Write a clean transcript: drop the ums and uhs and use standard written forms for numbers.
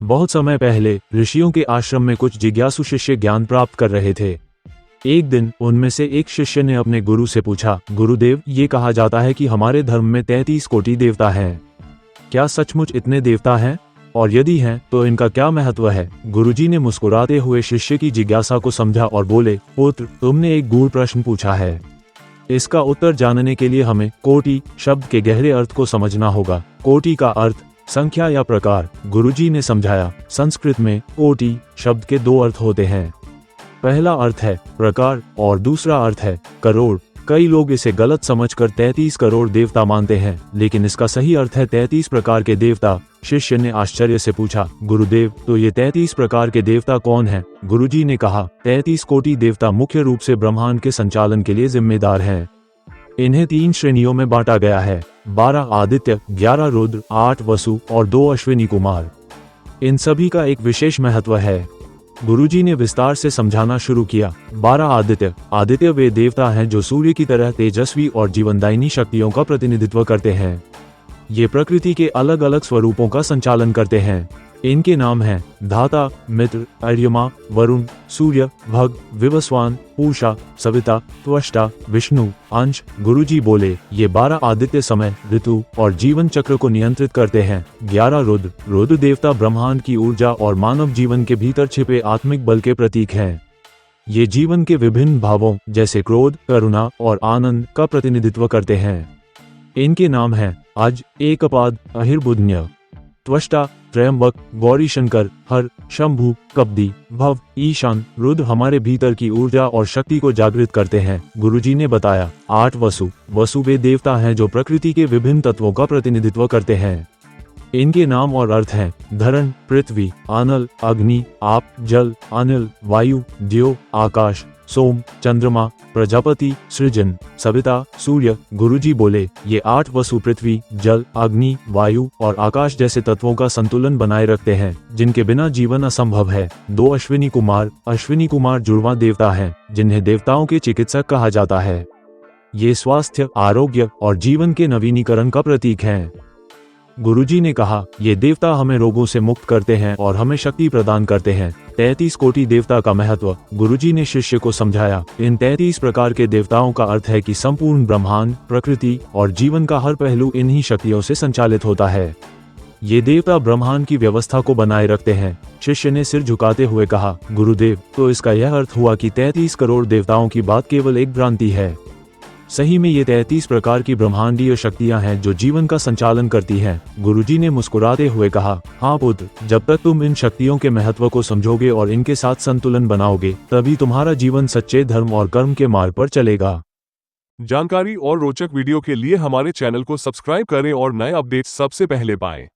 बहुत समय पहले ऋषियों के आश्रम में कुछ जिज्ञासु शिष्य ज्ञान प्राप्त कर रहे थे। एक दिन उनमें से एक शिष्य ने अपने गुरु से पूछा, गुरुदेव, ये कहा जाता है कि हमारे धर्म में 33 कोटि देवता हैं। क्या सचमुच इतने देवता हैं? और यदि हैं तो इनका क्या महत्व है? गुरुजी ने मुस्कुराते हुए शिष्य की जिज्ञासा को समझा और बोले, पुत्र, तुमने एक गूढ़ प्रश्न पूछा है। इसका उत्तर जानने के लिए हमें कोटि शब्द के गहरे अर्थ को समझना होगा। कोटि का अर्थ संख्या या प्रकार। गुरुजी ने समझाया, संस्कृत में कोटि शब्द के दो अर्थ होते हैं। पहला अर्थ है प्रकार और दूसरा अर्थ है करोड़। कई लोग इसे गलत समझकर 33 करोड़ देवता मानते हैं, लेकिन इसका सही अर्थ है 33 प्रकार के देवता। शिष्य ने आश्चर्य से पूछा, गुरुदेव, तो ये 33 प्रकार के देवता कौन हैं? गुरुजी ने कहा, 33 कोटि देवता मुख्य रूप से ब्रह्मांड के संचालन के लिए जिम्मेदार हैं। इन्हें 3 श्रेणियों में बांटा गया है: 12 आदित्य, 11 रुद्र, 8 वसु और 2 अश्विनी कुमार। इन सभी का एक विशेष महत्व है। गुरुजी ने विस्तार से समझाना शुरू किया। 12 आदित्य। आदित्य वे देवता हैं जो सूर्य की तरह तेजस्वी और जीवनदायिनी शक्तियों का प्रतिनिधित्व करते हैं। ये प्रकृति के अलग अलग स्वरूपों का संचालन करते हैं। इनके नाम हैं धाता, मित्र, अर्यमा, वरुण, सूर्य, भग, विवस्वान, पूषा, सविता, त्वष्टा, विष्णु, अंश। गुरुजी बोले, ये 12 आदित्य समय, ऋतु और जीवन चक्र को नियंत्रित करते हैं। 11 रुद्र। रुद्र देवता ब्रह्मांड की ऊर्जा और मानव जीवन के भीतर छिपे आत्मिक बल के प्रतीक हैं। ये जीवन के विभिन्न भावों जैसे क्रोध, करुणा और आनंद का प्रतिनिधित्व करते हैं। इनके नाम हैं अज, एकपाद, अहिर्बुध्य। त्वष्टा, त्रयंबक, गौरी शंकर, हर, शंभु, कब्दी, भव, ईशान। रुद्र हमारे भीतर की ऊर्जा और शक्ति को जागृत करते हैं। गुरुजी ने बताया। 8 वसु। वसु वे देवता हैं जो प्रकृति के विभिन्न तत्वों का प्रतिनिधित्व करते हैं। इनके नाम और अर्थ हैं धरण, पृथ्वी, अनल, अग्नि, आप, जल, अनिल, वायु, द्यो, आकाश, सोम, चंद्रमा, प्रजापति, सृजन, सविता, सूर्य। गुरुजी बोले, ये 8 वसु पृथ्वी, जल, अग्नि, वायु और आकाश जैसे तत्वों का संतुलन बनाए रखते हैं, जिनके बिना जीवन असंभव है। 2 अश्विनी कुमार। अश्विनी कुमार जुड़वा देवता हैं, जिन्हें देवताओं के चिकित्सक कहा जाता है। ये स्वास्थ्य, आरोग्य और जीवन के नवीनीकरण का प्रतीक हैं। गुरुजी ने कहा, ये देवता हमें रोगों से मुक्त करते हैं और हमें शक्ति प्रदान करते हैं। 33 कोटि देवता का महत्व। गुरुजी ने शिष्य को समझाया। इन 33 प्रकार के देवताओं का अर्थ है कि संपूर्ण ब्रह्मांड, प्रकृति और जीवन का हर पहलू इन्हीं शक्तियों से संचालित होता है। ये देवता ब्रह्मांड की व्यवस्था को बनाए रखते हैं। शिष्य ने सिर झुकाते हुए कहा, गुरुदेव, तो इसका यह अर्थ हुआ कि 33 करोड़ देवताओं की बात केवल एक भ्रांति है। सही में ये 33 प्रकार की ब्रह्मांडीय शक्तियां हैं जो जीवन का संचालन करती हैं। गुरुजी ने मुस्कुराते हुए कहा, हाँ पुत्र, जब तक तुम इन शक्तियों के महत्व को समझोगे और इनके साथ संतुलन बनाओगे, तभी तुम्हारा जीवन सच्चे धर्म और कर्म के मार्ग पर चलेगा। जानकारी और रोचक वीडियो के लिए हमारे चैनल को सब्सक्राइब करें और नए अपडेट्स सबसे पहले पाएं।